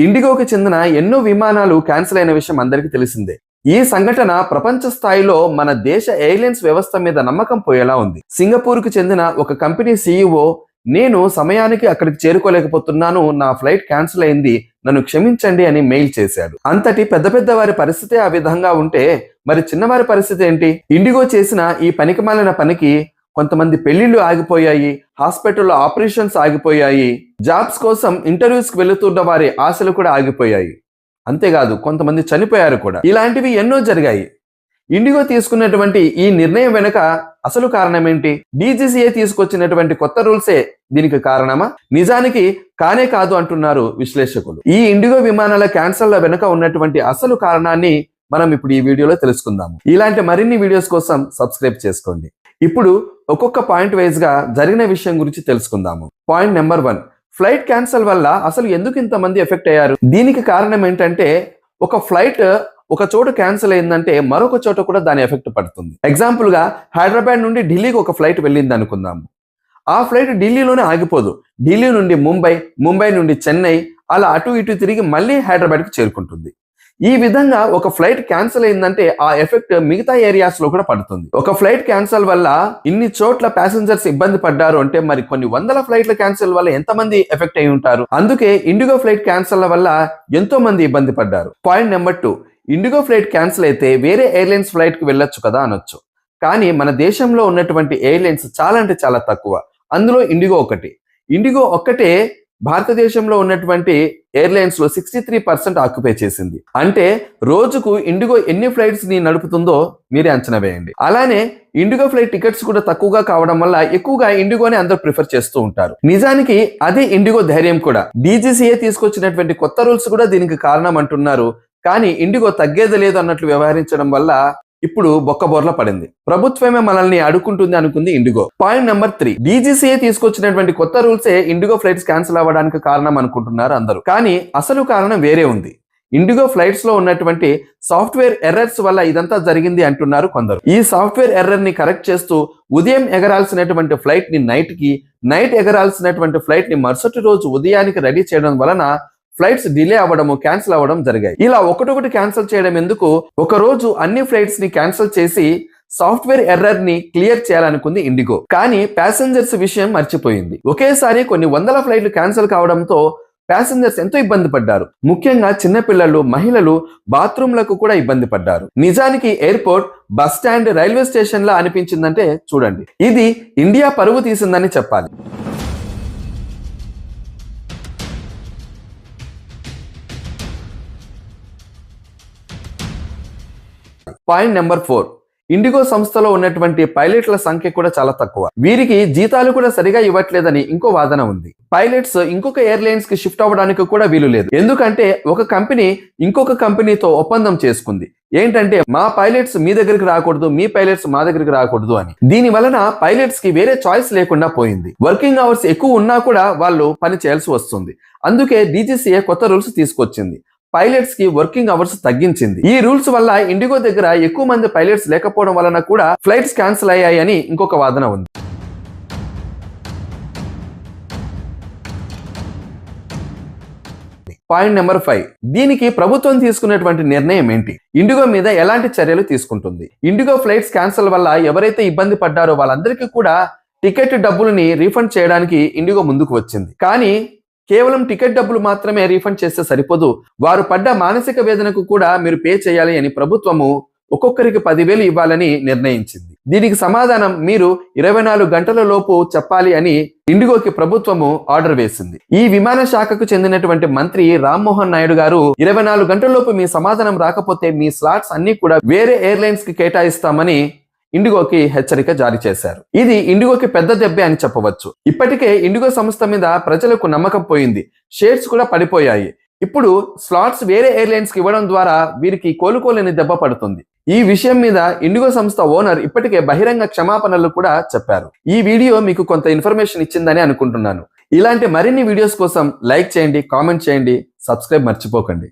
ఇండిగోకి చెందిన ఎన్నో విమానాలు క్యాన్సిల్ అయిన విషయం అందరికీ తెలిసిందే. ఈ సంఘటన ప్రపంచ స్థాయిలో మన దేశ ఎయిర్లైన్స్ వ్యవస్థ మీద నమ్మకం పోయేలా ఉంది. సింగపూర్కు చెందిన ఒక కంపెనీ సీఈఓ, నేను సమయానికి అక్కడికి చేరుకోలేకపోతున్నాను, నా ఫ్లైట్ క్యాన్సిల్ అయింది, నన్ను క్షమించండి అని మెయిల్ చేశాడు. అంతటి పెద్ద వారి పరిస్థితి ఆ విధంగా ఉంటే మరి చిన్నవారి పరిస్థితి ఏంటి? ఇండిగో చేసిన ఈ పనికిమాలిన పనికి కొంతమంది పెళ్లిళ్లు ఆగిపోయాయి, హాస్పిటల్లో ఆపరేషన్స్ ఆగిపోయాయి, జాబ్స్ కోసం ఇంటర్వ్యూస్ కి వెళుతున్న వారి ఆశలు కూడా ఆగిపోయాయి. అంతేకాదు కొంతమంది చనిపోయారు కూడా. ఇలాంటివి ఎన్నో జరిగాయి. ఇండిగో తీసుకున్నటువంటి ఈ నిర్ణయం వెనుక అసలు కారణం ఏంటి? డీజీసీఏ తీసుకొచ్చినటువంటి కొత్త రూల్సే దీనికి కారణమా? నిజానికి కానే కాదు అంటున్నారు విశ్లేషకులు. ఈ ఇండిగో విమానాల క్యాన్సల్ల వెనుక ఉన్నటువంటి అసలు కారణాన్ని మనం ఇప్పుడు ఈ వీడియోలో తెలుసుకుందాము. ఇలాంటి మరిన్ని వీడియోస్ కోసం సబ్స్క్రైబ్ చేసుకోండి. ఇప్పుడు ఒక్కొక్క పాయింట్ వైజ్ గా జరిగిన విషయం గురించి తెలుసుకుందాము. పాయింట్ నెంబర్ 1, ఫ్లైట్ క్యాన్సల్ వల్ల అసలు ఎందుకు ఇంతమంది ఎఫెక్ట్ అయ్యారు? దీనికి కారణం ఏంటంటే, ఒక ఫ్లైట్ ఒక చోట క్యాన్సిల్ అయిందంటే మరొక చోట కూడా దాని ఎఫెక్ట్ పడుతుంది. ఎగ్జాంపుల్ గా హైదరాబాద్ నుండి ఢిల్లీకి ఒక ఫ్లైట్ వెళ్ళింది అనుకుందాము. ఆ ఫ్లైట్ ఢిల్లీలోనే ఆగిపోదు. ఢిల్లీ నుండి ముంబై నుండి చెన్నై, అలా అటు ఇటు తిరిగి మళ్ళీ హైదరాబాద్కి చేరుకుంటుంది. ఈ విధంగా ఒక ఫ్లైట్ క్యాన్సిల్ అయిందంటే ఆ ఎఫెక్ట్ మిగతా ఏరియాస్ లో కూడా పడుతుంది. ఒక ఫ్లైట్ క్యాన్సిల్ వల్ల ఇన్ని చోట్ల ప్యాసింజర్స్ ఇబ్బంది పడ్డారు అంటే మరి కొన్ని వందల ఫ్లైట్ల క్యాన్సిల్ వల్ల ఎంతమంది ఎఫెక్ట్ అయి ఉంటారు? అందుకే ఇండిగో ఫ్లైట్ క్యాన్సిల్ వల్ల ఎంతో మంది ఇబ్బంది పడ్డారు. Point number 2, IndiGo flight cancel అయితే వేరే ఎయిర్లైన్స్ ఫ్లైట్ కి వెళ్ళొచ్చు కదా అనొచ్చు. కానీ మన దేశంలో ఉన్నటువంటి ఎయిర్లైన్స్ చాలా అంటే చాలా తక్కువ. అందులో ఇండిగో ఒకటి. ఇండిగో ఒక్కటే భారతదేశంలో ఉన్నటువంటి ఎయిర్లైన్స్ లో 63% ఆక్యుపై చేసింది. అంటే రోజుకు ఇండిగో ఎన్ని ఫ్లైట్స్ ని నడుపుతుందో మీరే అంచనా వేయండి. అలానే ఇండిగో ఫ్లైట్ టికెట్స్ కూడా తక్కువగా కావడం వల్ల ఎక్కువగా ఇండిగోని అందరూ ప్రిఫర్ చేస్తూ ఉంటారు. నిజానికి అదే ఇండిగో ధైర్యం కూడా. డీజీసీఏ తీసుకొచ్చినటువంటి కొత్త రూల్స్ కూడా దీనికి కారణం అంటున్నారు. కానీ ఇండిగో తగ్గేది లేదు అన్నట్లు వ్యవహరించడం వల్ల ఇప్పుడు బొక్కబోర్ల పడింది. ప్రభుత్వమే మనల్ని అడుక్కుంటుంది అనుకుంది ఇండిగో. పాయింట్ నెంబర్ 3, డీజీసీఏ తీసుకొచ్చినటువంటి కొత్త రూల్సే ఇండిగో ఫ్లైట్స్ క్యాన్సిల్ అవ్వడానికి కారణం అనుకుంటున్నారు అందరూ. కానీ అసలు కారణం వేరే ఉంది. ఇండిగో ఫ్లైట్స్ లో ఉన్నటువంటి సాఫ్ట్వేర్ ఎర్రర్స్ వల్ల ఇదంతా జరిగింది అంటున్నారు కొందరు. ఈ సాఫ్ట్వేర్ ఎర్రర్ ని కరెక్ట్ చేస్తూ ఉదయం ఎగరాల్సినటువంటి ఫ్లైట్ ని నైట్ ఎగరాల్సినటువంటి ఫ్లైట్ ని మరుసటి రోజు ఉదయానికి రెడీ చేయడం వలన ఫ్లైట్స్ డిలే అవ్వడము, క్యాన్సిల్ అవ్వడం జరిగాయి. ఇలా ఒకటొకటి క్యాన్సిల్ చేయడం ఎందుకు? ఒక రోజు అన్ని ఫ్లైట్స్ ని క్యాన్సిల్ చేసి సాఫ్ట్వేర్ ఎర్రర్ ని క్లియర్ చేయాలనుకుంది ఇండిగో. కానీ ప్యాసింజర్స్ విషయం మర్చిపోయింది. ఒకేసారి కొన్ని వందల ఫ్లైట్లు క్యాన్సిల్ కావడంతో ప్యాసింజర్స్ ఎంతో ఇబ్బంది పడ్డారు. ముఖ్యంగా చిన్నపిల్లలు, మహిళలు బాత్రూంలకు కూడా ఇబ్బంది పడ్డారు. నిజానికి airport, bus stand, railway station లా అనిపించిందంటే చూడండి. ఇది ఇండియా పరువు తీసిందని చెప్పాలి. పాయింట్ నెంబర్ 4, ఇండిగో సంస్థలో ఉన్నటువంటి పైలట్ల సంఖ్య కూడా చాలా తక్కువ. వీరికి జీతాలు కూడా సరిగా ఇవ్వట్లేదని ఇంకో వాదన ఉంది. పైలట్స్ ఇంకొక ఎయిర్లైన్స్ కి షిఫ్ట్ అవ్వడానికి కూడా వీలు లేదు. ఎందుకంటే ఒక కంపెనీ ఇంకొక కంపెనీతో ఒప్పందం చేసుకుంది. ఏంటంటే మా పైలట్స్ మీ దగ్గరికి రాకూడదు, మీ పైలట్స్ మా దగ్గరికి రాకూడదు అని. దీని వలన పైలట్స్ కి వేరే చాయిస్ లేకుండా పోయింది. వర్కింగ్ అవర్స్ ఎక్కువ ఉన్నా కూడా వాళ్ళు పని చేయాల్సి వస్తుంది. అందుకే డీజీసీఏ కొత్త రూల్స్ తీసుకొచ్చింది. పైలట్స్ కి వర్కింగ్ అవర్స్ తగ్గించింది. ఈ రూల్స్ వల్ల ఇండిగో దగ్గర ఎక్కువ మంది పైలట్స్ లేకపోవడం వలన కూడా ఫ్లైట్స్ క్యాన్సిల్ అయ్యాయి అని ఇంకొక వాదన ఉంది. పాయింట్ నెంబర్ 5, దీనికి ప్రభుత్వం తీసుకున్నటువంటి నిర్ణయం ఏంటి? ఇండిగో మీద ఎలాంటి చర్యలు తీసుకుంటుంది? ఇండిగో ఫ్లైట్స్ క్యాన్సిల్ వల్ల ఎవరైతే ఇబ్బంది పడ్డారో వాళ్ళందరికీ కూడా టికెట్ డబ్బులని రీఫండ్ చేయడానికి ఇండిగో ముందుకు వచ్చింది. కానీ కేవలం టికెట్ డబ్బులు మాత్రమే రీఫండ్ చేస్తే సరిపోదు. వారు పడ్డ మానసిక వేదనకు కూడా మీరు పే చేయాలి అని ప్రభుత్వము ఒక్కొక్కరికి 10,000 ఇవ్వాలని నిర్ణయించింది. దీనికి సమాధానం మీరు 24 గంటల లోపు చెప్పాలి అని ఇండిగోకి ప్రభుత్వము ఆర్డర్ వేసింది. ఈ విమాన శాఖకు చెందినటువంటి మంత్రి రామ్మోహన్ నాయుడు గారు 24 గంటల లోపు మీ సమాధానం రాకపోతే మీ స్లాట్స్ అన్ని కూడా వేరే ఎయిర్లైన్స్ కి కేటాయిస్తామని ఇండిగోకి హెచ్చరిక జారీ చేశారు. ఇది ఇండిగోకి పెద్ద దెబ్బే అని చెప్పవచ్చు. ఇప్పటికే ఇండిగో సంస్థ మీద ప్రజలకు నమ్మకం పోయింది. షేర్స్ కూడా పడిపోయాయి. ఇప్పుడు స్లాట్స్ వేరే ఎయిర్లైన్స్ కి ఇవ్వడం ద్వారా వీరికి కోలుకోలేని దెబ్బ పడుతుంది. ఈ విషయం మీద ఇండిగో సంస్థ ఓనర్ ఇప్పటికే బహిరంగ క్షమాపణలు కూడా చెప్పారు. ఈ వీడియో మీకు కొంత ఇన్ఫర్మేషన్ ఇచ్చిందని అనుకుంటున్నాను. ఇలాంటి మరిన్ని వీడియోస్ కోసం లైక్ చేయండి, కామెంట్ చేయండి, సబ్స్క్రైబ్ మర్చిపోకండి.